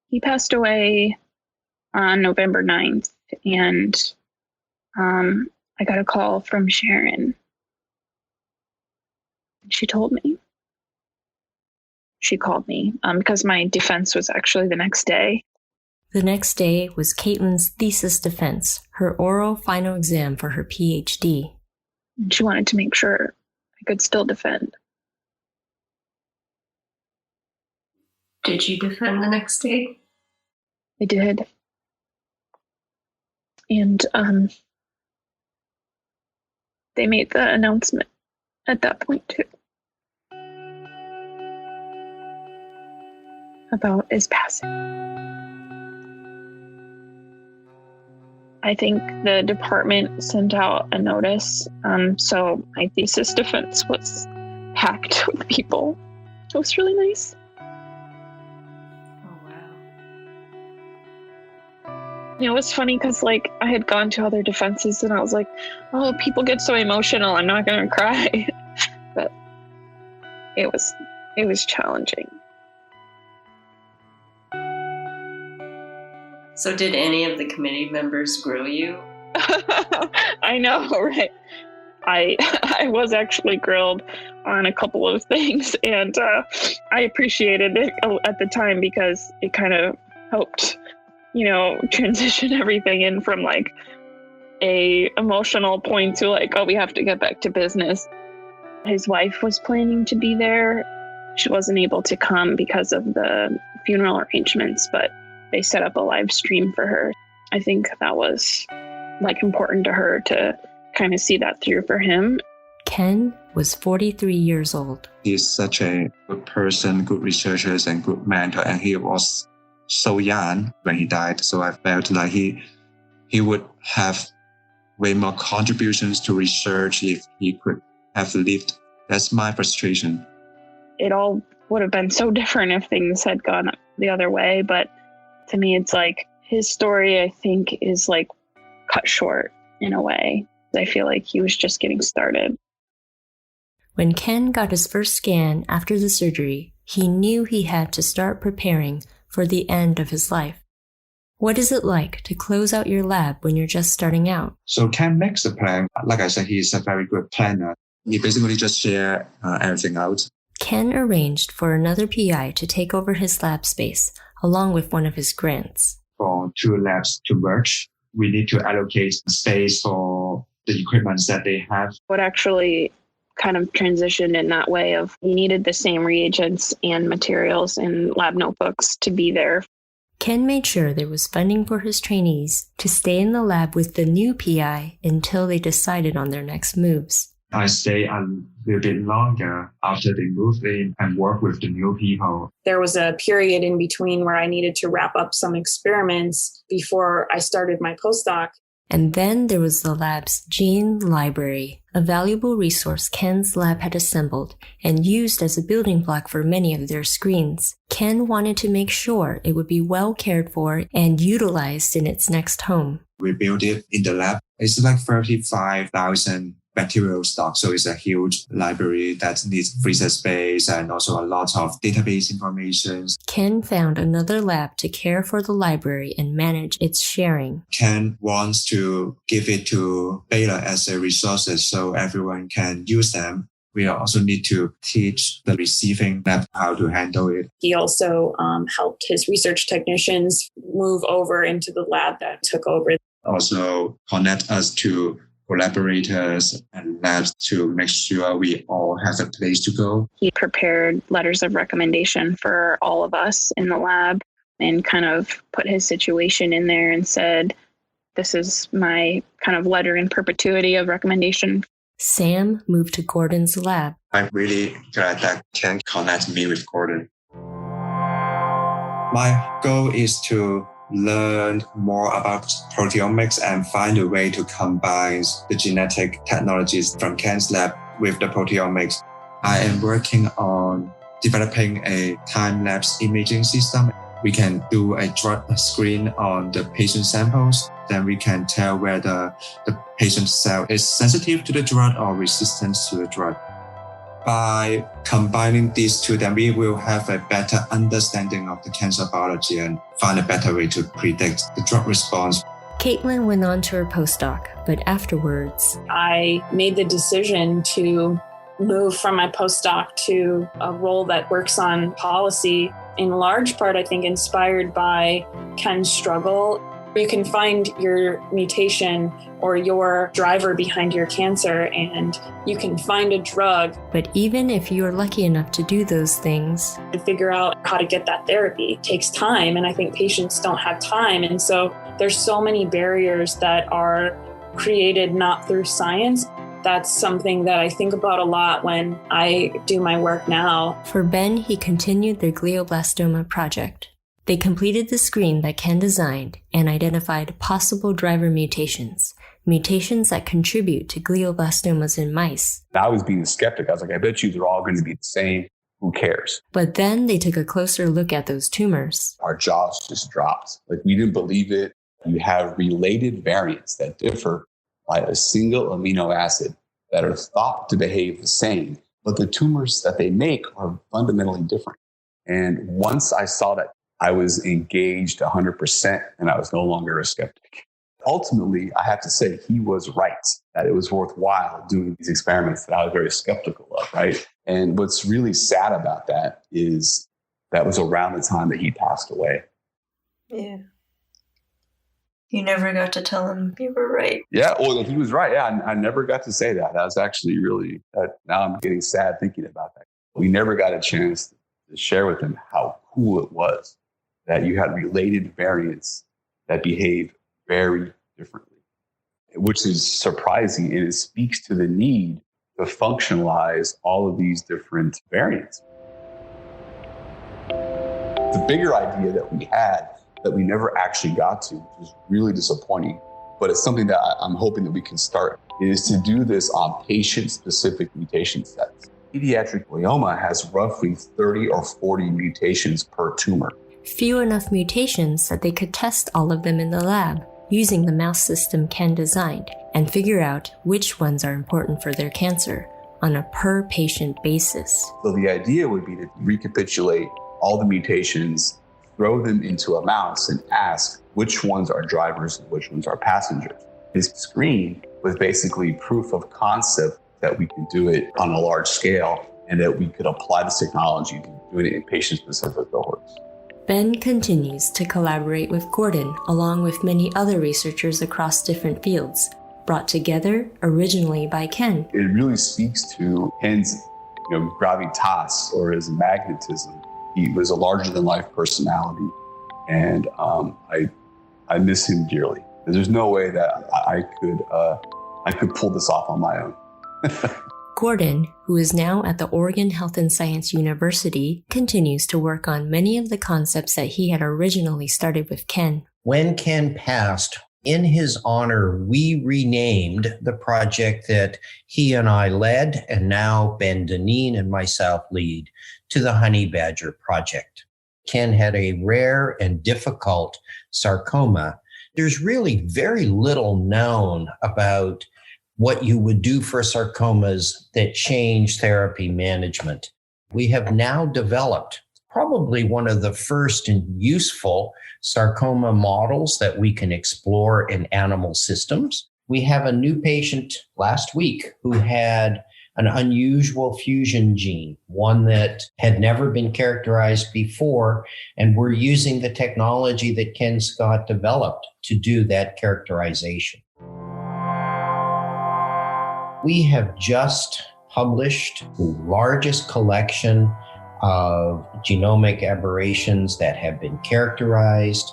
Speaker 5: He passed away on November 9th, and I got a call from Sharon. She told me. She called me because my defense was actually the next day.
Speaker 1: The next day was Caitlin's thesis defense, her oral final exam for her PhD.
Speaker 5: And she wanted to make sure I could still defend.
Speaker 12: Did you defend the next day?
Speaker 5: I did. And they made the announcement at that point too. About his passing. I think the department sent out a notice, so my thesis defense was packed with people. It was really nice.
Speaker 12: Oh, wow.
Speaker 5: It was funny because, I had gone to other defenses and I was like, oh, people get so emotional, I'm not going to cry. But it was challenging.
Speaker 12: So did any of the committee members grill you?
Speaker 5: I know, right? I was actually grilled on a couple of things, and I appreciated it at the time because it kind of helped, transition everything in from a emotional point to oh, we have to get back to business. His wife was planning to be there. She wasn't able to come because of the funeral arrangements, but they set up a live stream for her. I think that was important to her to kind of see that through for him.
Speaker 1: Ken was 43 years old.
Speaker 6: He's such a good person, good researcher, and good mentor, and he was so young when he died. So I felt like he he would have way more contributions to research if he could have lived. That's my frustration.
Speaker 5: It all would have been so different if things had gone the other way. But to me, it's like his story, I think, is like cut short in a way. I feel like he was just getting started.
Speaker 1: When Ken got his first scan after the surgery, he knew he had to start preparing for the end of his life. What is it like to close out your lab when you're just starting out?
Speaker 6: So Ken makes a plan. Like I said, he's a very good planner. He basically just share everything out.
Speaker 1: Ken arranged for another PI to take over his lab space, along with one of his grants.
Speaker 6: For 2 labs to merge, we need to allocate space for the equipment that they have.
Speaker 5: What actually kind of transitioned in that way of we needed the same reagents and materials and lab notebooks to be there.
Speaker 1: Ken made sure there was funding for his trainees to stay in the lab with the new PI until they decided on their next moves.
Speaker 6: I stay a little bit longer after they moved in and work with the new people.
Speaker 7: There was a period in between where I needed to wrap up some experiments before I started my postdoc.
Speaker 1: And then there was the lab's gene library, a valuable resource Ken's lab had assembled and used as a building block for many of their screens. Ken wanted to make sure it would be well cared for and utilized in its next home.
Speaker 6: We built it in the lab. It's like 35,000 bacterial stock. So it's a huge library that needs freezer space and also a lot of database information.
Speaker 1: Ken found another lab to care for the library and manage its sharing.
Speaker 6: Ken wants to give it to Baylor as a resources so everyone can use them. We also need to teach the receiving lab how to handle it.
Speaker 7: He also helped his research technicians move over into the lab that took over.
Speaker 6: Also connect us to collaborators and labs to make sure we all have a place to go.
Speaker 5: He prepared letters of recommendation for all of us in the lab and kind of put his situation in there and said, this is my kind of letter in perpetuity of recommendation.
Speaker 1: Sam moved to Gordon's lab.
Speaker 6: I'm really glad that Ken connect me with Gordon. My goal is to learn more about proteomics and find a way to combine the genetic technologies from Ken's lab with the proteomics. I am working on developing a time-lapse imaging system. We can do a drug screen on the patient samples. Then we can tell whether the patient's cell is sensitive to the drug or resistant to the drug. By combining these two, then we will have a better understanding of the cancer biology and find a better way to predict the drug response.
Speaker 1: Caitlin went on to her postdoc, but afterwards,
Speaker 7: I made the decision to move from my postdoc to a role that works on policy, in large part, I think, inspired by Ken's struggle. You can find your mutation or your driver behind your cancer and you can find a drug.
Speaker 1: But even if you're lucky enough to do those things,
Speaker 7: and figure out how to get that therapy takes time. And I think patients don't have time. And so there's so many barriers that are created not through science. That's something that I think about a lot when I do my work now.
Speaker 1: For Ben, he continued their glioblastoma project. They completed the screen that Ken designed and identified possible driver mutations that contribute to glioblastomas in mice.
Speaker 8: I was being a skeptic. I was like, I bet you they're all going to be the same. Who cares?
Speaker 1: But then they took a closer look at those tumors.
Speaker 8: Our jaws just dropped. Like, we didn't believe it. You have related variants that differ by a single amino acid that are thought to behave the same, but the tumors that they make are fundamentally different. And once I saw that, I was engaged 100% and I was no longer a skeptic. Ultimately, I have to say he was right, that it was worthwhile doing these experiments that I was very skeptical of, right? And what's really sad about that is that was around the time that he passed away.
Speaker 12: Yeah. You never got to tell him you were right.
Speaker 8: Yeah, well, he was right. Yeah, I never got to say that. That was actually really, now I'm getting sad thinking about that. We never got a chance to share with him how cool it was that you had related variants that behave very differently, which is surprising. And it speaks to the need to functionalize all of these different variants. The bigger idea that we had that we never actually got to, which was really disappointing, but it's something that I'm hoping that we can start, is to do this on patient-specific mutation sets. Pediatric glioma has roughly 30 or 40 mutations per tumor.
Speaker 1: Few enough mutations that they could test all of them in the lab, using the mouse system Ken designed, and figure out which ones are important for their cancer on a per-patient basis.
Speaker 8: So the idea would be to recapitulate all the mutations, throw them into a mouse, and ask which ones are drivers and which ones are passengers. His screen was basically proof of concept that we could do it on a large scale and that we could apply this technology to doing it in patient-specific cohorts.
Speaker 1: Ben continues to collaborate with Gordon along with many other researchers across different fields, brought together originally by Ken.
Speaker 8: It really speaks to Ken's gravitas, or his magnetism. He was a larger-than-life personality, and I miss him dearly. There's no way that I could pull this off on my own.
Speaker 1: Gordon, who is now at the Oregon Health and Science University, continues to work on many of the concepts that he had originally started with Ken.
Speaker 10: When Ken passed, in his honor, we renamed the project that he and I led, and now Ben Deneen and myself lead, to the Honey Badger Project. Ken had a rare and difficult sarcoma. There's really very little known about what you would do for sarcomas that change therapy management. We have now developed probably one of the first and useful sarcoma models that we can explore in animal systems. We have a new patient last week who had an unusual fusion gene, one that had never been characterized before, and we're using the technology that Ken Scott developed to do that characterization. We have just published the largest collection of genomic aberrations that have been characterized.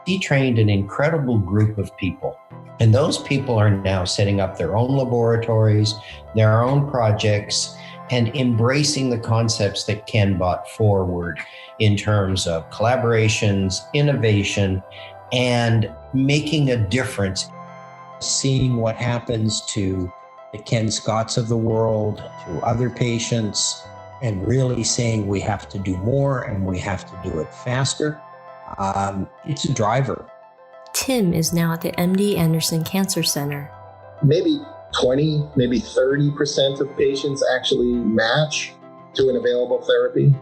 Speaker 10: He trained an incredible group of people, and those people are now setting up their own laboratories, their own projects, and embracing the concepts that Ken brought forward in terms of collaborations, innovation, and making a difference.
Speaker 13: Seeing what happens to the Ken Scotts of the world, to other patients, and really saying we have to do more and we have to do it faster. It's a driver.
Speaker 1: Tim is now at the MD Anderson Cancer Center.
Speaker 2: Maybe 20, maybe 30% of patients actually match to an available therapy.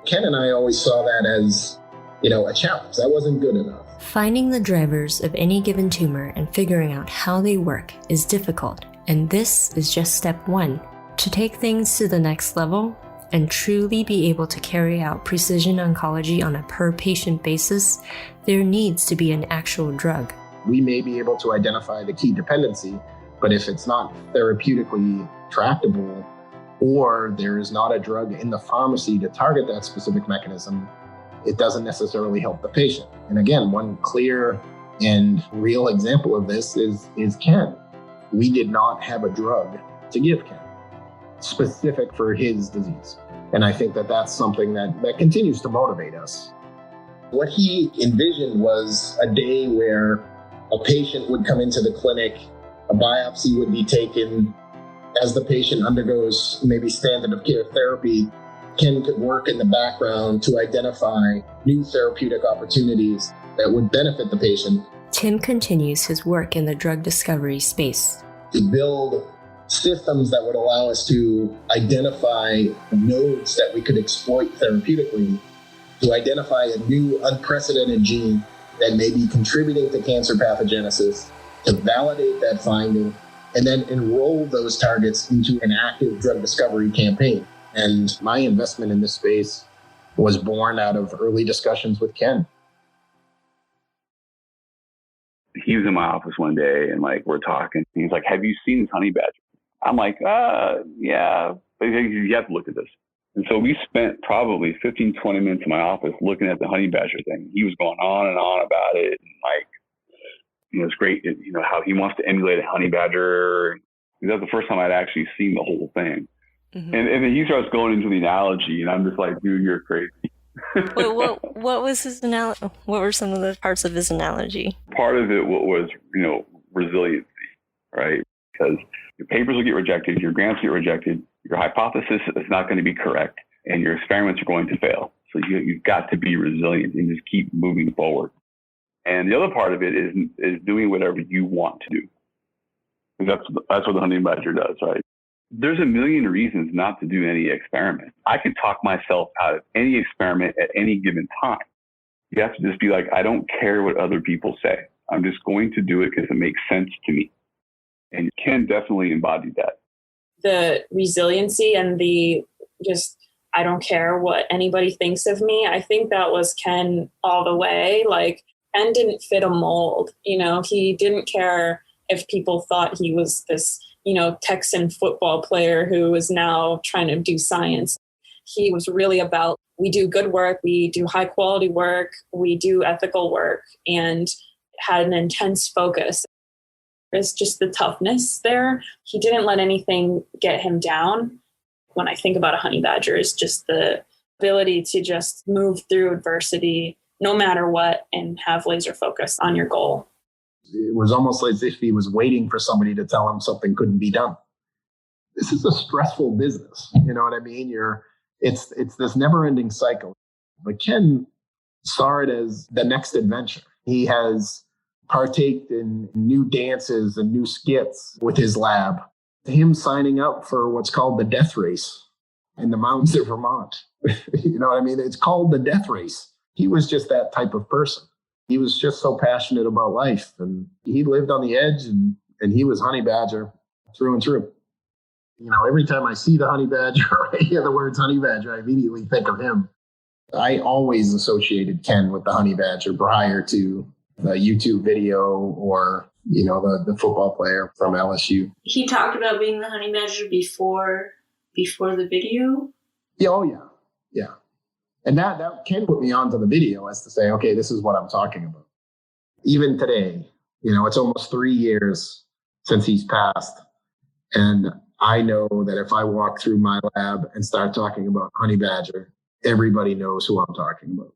Speaker 2: Ken and I always saw that as, a challenge. That wasn't good enough.
Speaker 1: Finding the drivers of any given tumor and figuring out how they work is difficult. And this is just step one. To take things to the next level and truly be able to carry out precision oncology on a per-patient basis, there needs to be an actual drug.
Speaker 2: We may be able to identify the key dependency, but if it's not therapeutically tractable, or there is not a drug in the pharmacy to target that specific mechanism, it doesn't necessarily help the patient. And again, one clear and real example of this is Ken. We did not have a drug to give Ken specific for his disease. And I think that that's something that continues to motivate us. What he envisioned was a day where a patient would come into the clinic, a biopsy would be taken. As the patient undergoes maybe standard of care therapy, Ken could work in the background to identify new therapeutic opportunities that would benefit the patient.
Speaker 1: Tim continues his work in the drug discovery space.
Speaker 2: To build systems that would allow us to identify nodes that we could exploit therapeutically, to identify a new unprecedented gene that may be contributing to cancer pathogenesis, to validate that finding, and then enroll those targets into an active drug discovery campaign. And my investment in this space was born out of early discussions with Ken.
Speaker 9: He was in my office one day and we're talking. He's like, "Have you seen this honey badger?" I'm like, yeah, but you have to look at this. And so we spent probably 15, 20 minutes in my office looking at the honey badger thing. He was going on and on about it. And it's great, how he wants to emulate a honey badger. That was the first time I'd actually seen the whole thing. Mm-hmm. And then he starts going into the analogy, and I'm just like, "Dude, you're crazy."
Speaker 1: What was his analogy? What were some of the parts of his analogy?
Speaker 9: Part of it was, resiliency, right? Because your papers will get rejected, your grants get rejected, your hypothesis is not going to be correct, and your experiments are going to fail. So you've got to be resilient and just keep moving forward. And the other part of it is doing whatever you want to do. Because that's what the honey badger does, right? There's a million reasons not to do any experiment. I could talk myself out of any experiment at any given time. You have to just be like, I don't care what other people say. I'm just going to do it because it makes sense to me. And Ken definitely embodied that.
Speaker 7: The resiliency and the just, I don't care what anybody thinks of me. I think that was Ken all the way. Like, Ken didn't fit a mold. He didn't care if people thought he was this, Texan football player who is now trying to do science. He was really about, we do good work, we do high quality work, we do ethical work, and had an intense focus. It's just the toughness there. He didn't let anything get him down. When I think about a honey badger, is just the ability to just move through adversity no matter what and have laser focus on your goal.
Speaker 3: It was almost as if he was waiting for somebody to tell him something couldn't be done. This is a stressful business. You know what I mean? It's this never-ending cycle. But Ken saw it as the next adventure. He has partaked in new dances and new skits with his lab. Him signing up for what's called the death race in the mountains of Vermont. You know what I mean? It's called the death race. He was just that type of person. He was just so passionate about life, and he lived on the edge, and he was honey badger through and through. Every time I see the honey badger or I hear the words honey badger, I immediately think of him. I always associated Ken with the honey badger prior to the YouTube video or, the football player from LSU.
Speaker 12: He talked about being the honey badger before the video?
Speaker 3: Yeah, oh yeah. Yeah. And that Ken put me onto the video as to say, okay, this is what I'm talking about. Even today, it's almost 3 years since he's passed. And I know that if I walk through my lab and start talking about honey badger, everybody knows who I'm talking about.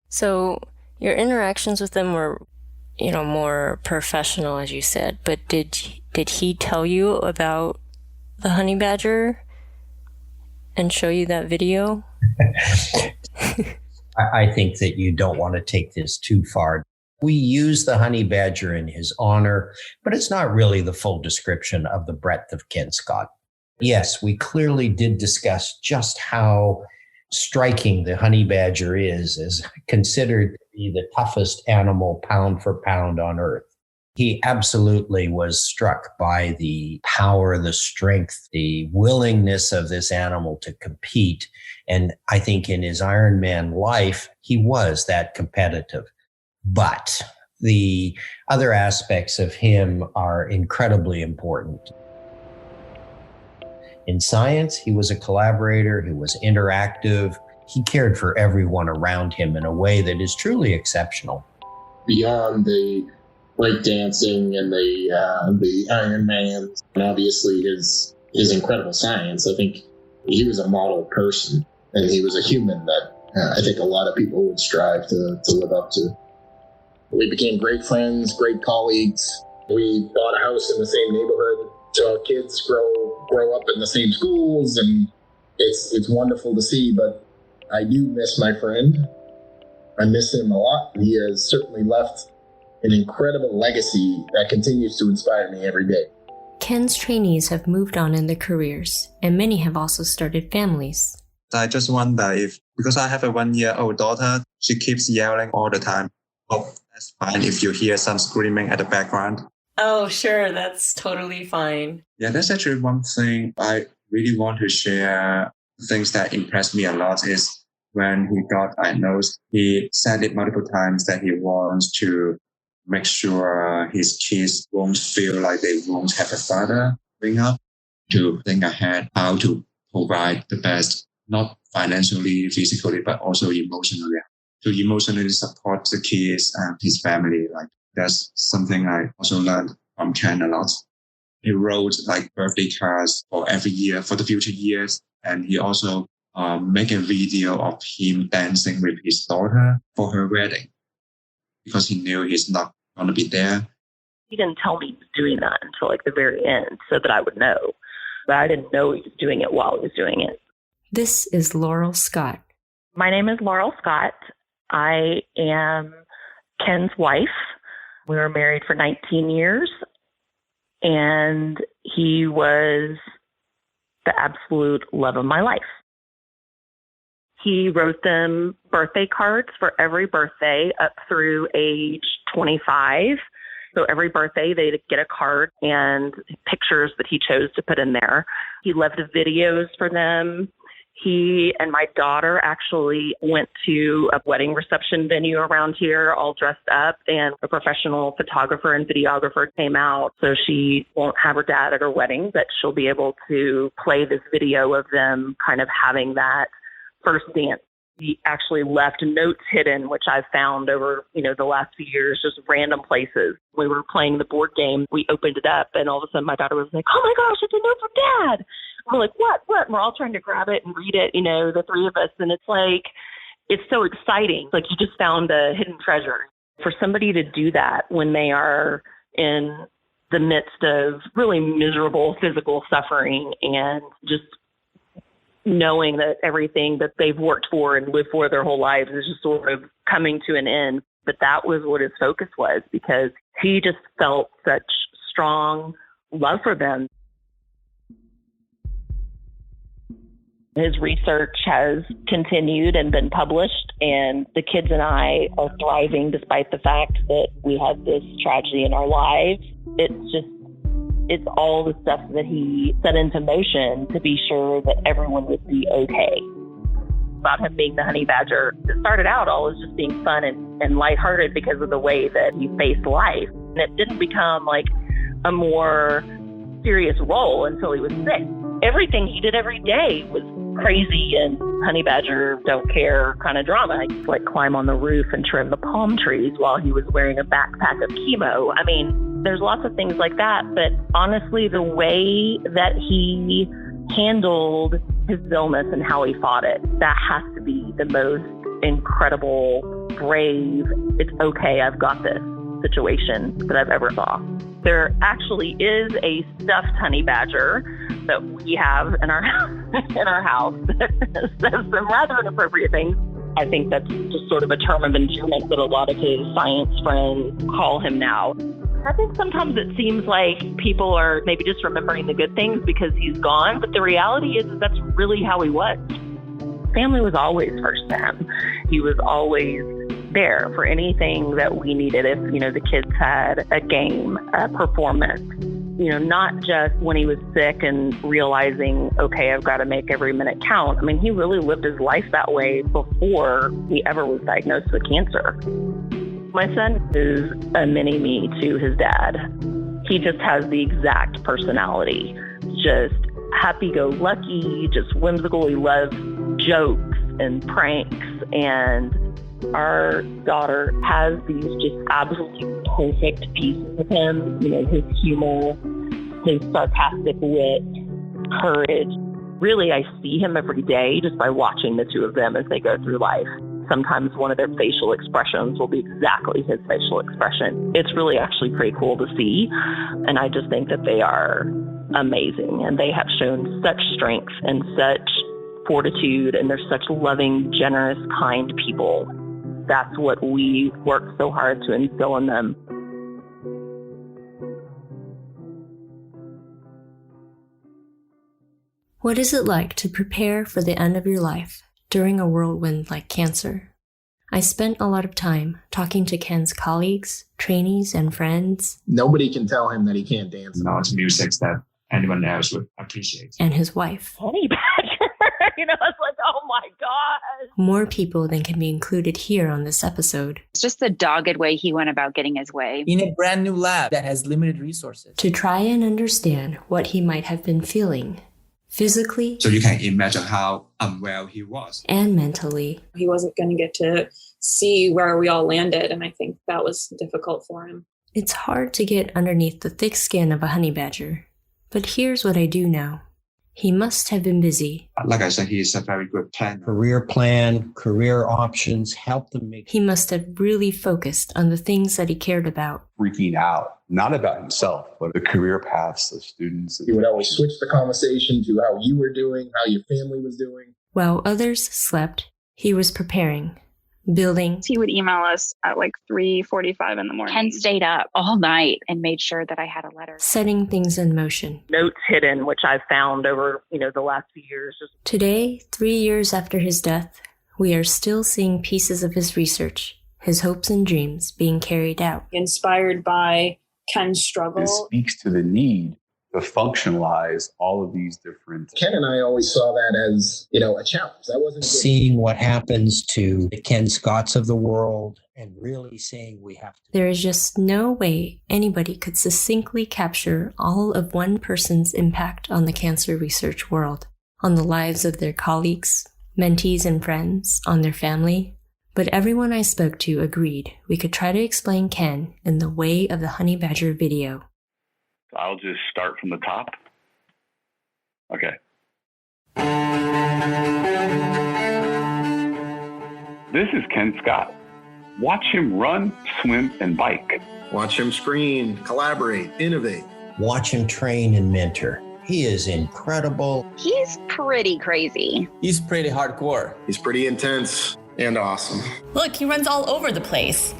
Speaker 1: So your interactions with them were, more professional, as you said, but did he tell you about the honey badger and show you that video?
Speaker 10: I think that you don't want to take this too far. We use the honey badger in his honor, but it's not really the full description of the breadth of Ken Scott. Yes, we clearly did discuss just how striking the honey badger is considered to be the toughest animal pound for pound on earth. He absolutely was struck by the power, the strength, the willingness of this animal to compete. And I think in his Ironman life, he was that competitive. But the other aspects of him are incredibly important. In science, he was a collaborator, he was interactive, he cared for everyone around him in a way that is truly exceptional.
Speaker 11: Beyond the breakdancing and the Ironman, and obviously his incredible science, I think he was a model person, and he was a human that I think a lot of people would strive to live up to. We became great friends, great colleagues. We bought a house in the same neighborhood, so our kids grow up in the same schools, and it's wonderful to see. But I do miss my friend. I miss him a lot. He has certainly left an incredible legacy that continues to inspire me every day.
Speaker 1: Ken's trainees have moved on in their careers, and many have also started families.
Speaker 6: I just wonder if, because I have a 1-year-old daughter, she keeps yelling all the time. Oh, that's fine if you hear some screaming at the background.
Speaker 1: Oh, sure, that's totally fine.
Speaker 6: Yeah, that's actually one thing I really want to share. Things that impressed me a lot is when he got diagnosed, he said it multiple times that he wants to make sure his kids won't feel like they won't have a father growing up, to think ahead how to provide the best, not financially, physically, but also emotionally, to emotionally support the kids and his family. Like, that's something I also learned from Ken a lot. He wrote like birthday cards for every year for the future years. And he also make a video of him dancing with his daughter for her wedding, because he knew he's not going to be there.
Speaker 14: He didn't tell me he was doing that until like the very end so that I would know. But I didn't know he was doing it while he was doing it.
Speaker 1: This is Laurel Scott.
Speaker 14: My name is Laurel Scott. I am Ken's wife. We were married for 19 years, and he was the absolute love of my life. He wrote them birthday cards for every birthday up through age 25. So every birthday, they'd get a card and pictures that he chose to put in there. He left videos for them. He and my daughter actually went to a wedding reception venue around here all dressed up, and a professional photographer and videographer came out. So she won't have her dad at her wedding, but she'll be able to play this video of them kind of having that first dance. He actually left notes hidden, which I've found over, the last few years, just random places. We were playing the board game. We opened it up, and all of a sudden my daughter was like, "Oh my gosh, it's a note from Dad." We're like, what? And we're all trying to grab it and read it, the three of us. And it's like, it's so exciting. Like you just found a hidden treasure. For somebody to do that when they are in the midst of really miserable physical suffering and just knowing that everything that they've worked for and lived for their whole lives is just sort of coming to an end. But that was what his focus was, because he just felt such strong love for them. His research has continued and been published, and the kids and I are thriving despite the fact that we had this tragedy in our lives. It's all the stuff that he set into motion to be sure that everyone would be okay. About him being the honey badger, it started out all as just being fun and lighthearted because of the way that he faced life. And it didn't become like a more serious role until he was sick. Everything he did every day was crazy and honey badger don't care kind of drama. I used to like climb on the roof and trim the palm trees while he was wearing a backpack of chemo. I mean, there's lots of things like that, but honestly, the way that he handled his illness and how he fought it, that has to be the most incredible, brave, it's okay, I've got this situation that I've ever saw. There actually is a stuffed honey badger that we have in our house that says some rather inappropriate things. I think that's just sort of a term of endearment that a lot of his science friends call him now. I think sometimes it seems like people are maybe just remembering the good things because he's gone, but the reality is that's really how he was. Family was always first to him. He was always there for anything that we needed. If, the kids had a game, a performance, not just when he was sick and realizing, okay, I've got to make every minute count. I mean, he really lived his life that way before he ever was diagnosed with cancer. My son is a mini me to his dad. He just has the exact personality, just happy-go-lucky, just whimsical. He loves jokes and pranks, and our daughter has these just absolutely perfect pieces of him. His humor, his sarcastic wit, courage. Really, I see him every day just by watching the two of them as they go through life. Sometimes one of their facial expressions will be exactly his facial expression. It's really actually pretty cool to see. And I just think that they are amazing. And they have shown such strength and such fortitude. And they're such loving, generous, kind people. That's what we work so hard to instill in them.
Speaker 1: What is it like to prepare for the end of your life during a whirlwind like cancer? I spent a lot of time talking to Ken's colleagues, trainees, and friends.
Speaker 2: Nobody can tell him that he can't dance.
Speaker 6: No, it's music that anyone else would appreciate.
Speaker 1: And his wife.
Speaker 14: Honey badger. It's like, oh my God.
Speaker 1: More people than can be included here on this episode.
Speaker 15: It's just the dogged way he went about getting his way.
Speaker 16: In a brand new lab that has limited resources.
Speaker 1: To try and understand what he might have been feeling. Physically.
Speaker 6: So you can imagine how unwell he was.
Speaker 1: And mentally.
Speaker 7: He wasn't going to get to see where we all landed, and I think that was difficult for him.
Speaker 1: It's hard to get underneath the thick skin of a honey badger. But here's what I do know. He must have been busy.
Speaker 6: Like I said, he is a very good planner.
Speaker 13: Career plan, career options, help them make.
Speaker 1: He must have really focused on the things that he cared about.
Speaker 8: Freaking out, not about himself, but the career paths of students.
Speaker 2: He would always switch the conversation to how you were doing, how your family was doing.
Speaker 1: While others slept, he was preparing, building.
Speaker 5: He would email us at like 3:45 in the morning.
Speaker 15: Ken stayed up all night and made sure that I had a letter.
Speaker 1: Setting things in motion.
Speaker 14: Notes hidden, which I've found over, the last few years.
Speaker 1: Today, 3 years after his death, we are still seeing pieces of his research, his hopes and dreams being carried out.
Speaker 7: Inspired by Ken's struggle.
Speaker 8: It speaks to the need to functionalize all of these different.
Speaker 2: Ken and I always saw that as, a challenge. That wasn't
Speaker 13: seeing what happens to the Ken Scotts of the world and really saying we have to.
Speaker 1: There is just no way anybody could succinctly capture all of one person's impact on the cancer research world, on the lives of their colleagues, mentees and friends, on their family. But everyone I spoke to agreed we could try to explain Ken in the way of the Honey Badger video.
Speaker 9: I'll just start from the top. Okay. This is Ken Scott. Watch him run, swim, and bike.
Speaker 4: Watch him screen, collaborate, innovate.
Speaker 13: Watch him train and mentor. He is incredible.
Speaker 15: He's pretty crazy.
Speaker 16: He's pretty hardcore.
Speaker 4: He's pretty intense and awesome.
Speaker 17: Look, he runs all over the place.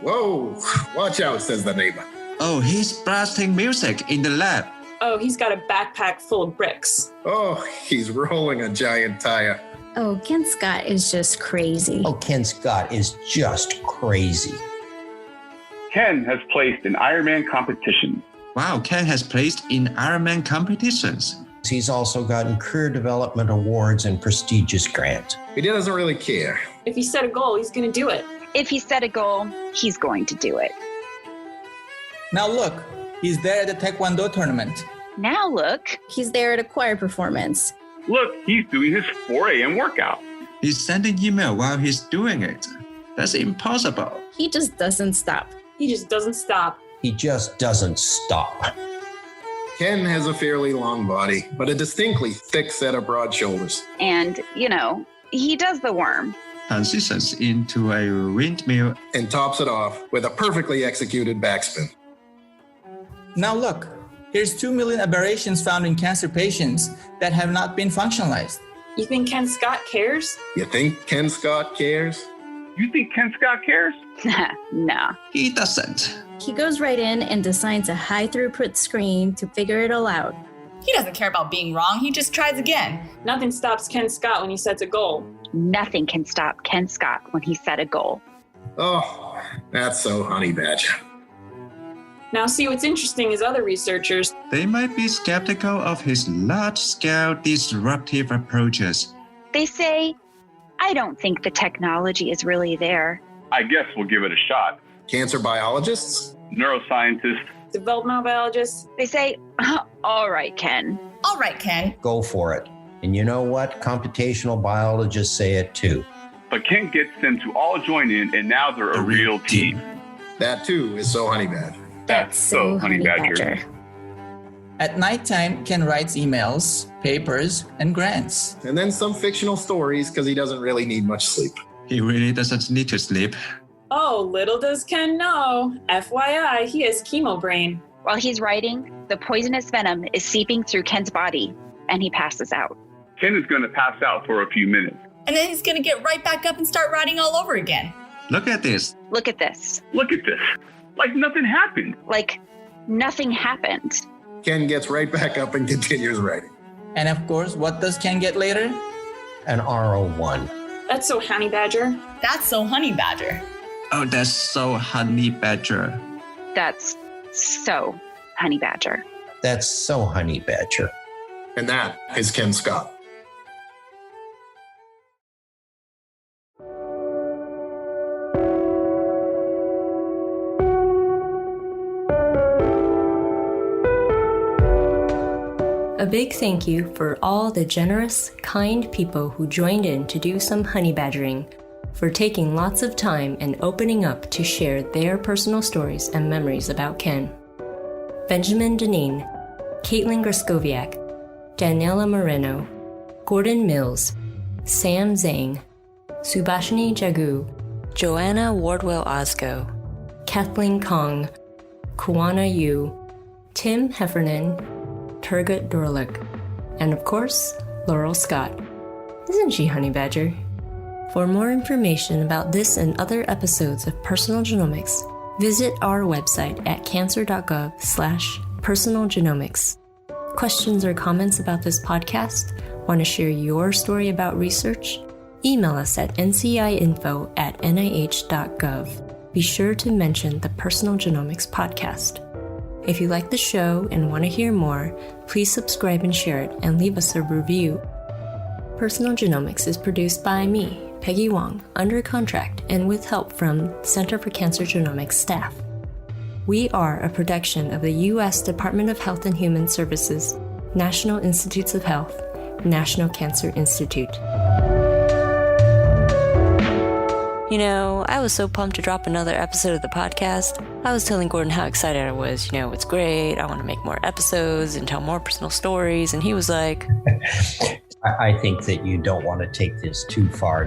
Speaker 4: Whoa, watch out, says the neighbor.
Speaker 6: Oh, he's blasting music in the lab.
Speaker 7: Oh, he's got a backpack full of bricks.
Speaker 4: Oh, he's rolling a giant tire.
Speaker 18: Oh, Ken Scott is just crazy.
Speaker 13: Oh, Ken Scott is just crazy.
Speaker 9: Ken has placed in Ironman competitions.
Speaker 6: Wow, Ken has placed in Ironman competitions.
Speaker 13: He's also gotten career development awards and prestigious grants.
Speaker 4: He doesn't really care.
Speaker 7: If he set a goal, he's going to do it.
Speaker 15: If he set a goal, he's going to do it.
Speaker 16: Now look, he's there at the Taekwondo tournament.
Speaker 15: Now look.
Speaker 18: He's there at a choir performance.
Speaker 9: Look, he's doing his 4 a.m. workout.
Speaker 6: He's sending email while he's doing it. That's impossible.
Speaker 18: He just doesn't stop.
Speaker 7: He just doesn't stop.
Speaker 13: He just doesn't stop.
Speaker 4: Ken has a fairly long body, but a distinctly thick set of broad shoulders.
Speaker 15: And, he does the worm.
Speaker 6: Transitions into a windmill.
Speaker 4: And tops it off with a perfectly executed backspin.
Speaker 16: Now look, here's 2 million aberrations found in cancer patients that have not been functionalized.
Speaker 7: You think Ken Scott cares?
Speaker 4: You think Ken Scott cares?
Speaker 9: You think Ken Scott cares?
Speaker 15: No.
Speaker 6: He doesn't.
Speaker 18: He goes right in and designs a high throughput screen to figure it all out.
Speaker 17: He doesn't care about being wrong. He just tries again.
Speaker 7: Nothing stops Ken Scott when he sets a goal.
Speaker 15: Nothing can stop Ken Scott when he set a goal.
Speaker 4: Oh, that's so Honey Badger.
Speaker 7: Now see, what's interesting is other researchers.
Speaker 6: They might be skeptical of his large-scale disruptive approaches.
Speaker 15: They say, I don't think the technology is really there.
Speaker 9: I guess we'll give it a shot.
Speaker 4: Cancer biologists?
Speaker 9: Neuroscientists?
Speaker 7: Developmental biologists?
Speaker 15: They say, all right, Ken.
Speaker 17: All right, Ken.
Speaker 13: Go for it. And you know what? Computational biologists say it too.
Speaker 9: But Ken gets them to all join in, and now they're a real team.
Speaker 4: That too is so Honey Badger.
Speaker 18: That's so Honey Badger.
Speaker 16: At nighttime, Ken writes emails, papers, and grants.
Speaker 4: And then some fictional stories because he doesn't really need much sleep.
Speaker 6: He really doesn't need to sleep.
Speaker 7: Oh, little does Ken know. FYI, he has chemo brain.
Speaker 15: While he's writing, the poisonous venom is seeping through Ken's body, and he passes out.
Speaker 9: Ken is going to pass out for a few minutes.
Speaker 17: And then he's going to get right back up and start writing all over again.
Speaker 6: Look at this.
Speaker 15: Look at this.
Speaker 9: Look at this. Like nothing happened.
Speaker 15: Like nothing happened.
Speaker 4: Ken gets right back up and continues writing.
Speaker 16: And of course, what does Ken get later?
Speaker 13: An R01.
Speaker 7: That's so Honey Badger.
Speaker 17: That's so Honey Badger.
Speaker 6: Oh, that's so Honey Badger.
Speaker 15: That's so Honey Badger.
Speaker 13: That's so Honey Badger.
Speaker 4: And that is Ken Scott.
Speaker 1: A big thank you for all the generous, kind people who joined in to do some honey badgering, for taking lots of time and opening up to share their personal stories and memories about Ken. Benjamin Deneen, Caitlin Griskoviak, Daniela Moreno, Gordon Mills, Sam Zhang, Subhashini Jagu, Joanna Wardwell Osgo, Kathleen Kong, Kuwana Yu, Tim Heffernan, Turgut Dorlick, and of course, Laurel Scott. Isn't she, Honey Badger? For more information about this and other episodes of Personal Genomics, visit our website at cancer.gov/personalgenomics. Questions or comments about this podcast? Want to share your story about research? Email us at nciinfo@nih.gov. Be sure to mention the Personal Genomics podcast. If you like the show and want to hear more, please subscribe and share it and leave us a review. Personal Genomics is produced by me, Peggy Wong, under contract and with help from Center for Cancer Genomics staff. We are a production of the U.S. Department of Health and Human Services, National Institutes of Health, National Cancer Institute. You know, I was so pumped to drop another episode of the podcast. I was telling Gordon how excited I was. You know, it's great. I want to make more episodes and tell more personal stories. And he was like,
Speaker 13: I think that you don't want to take this too far.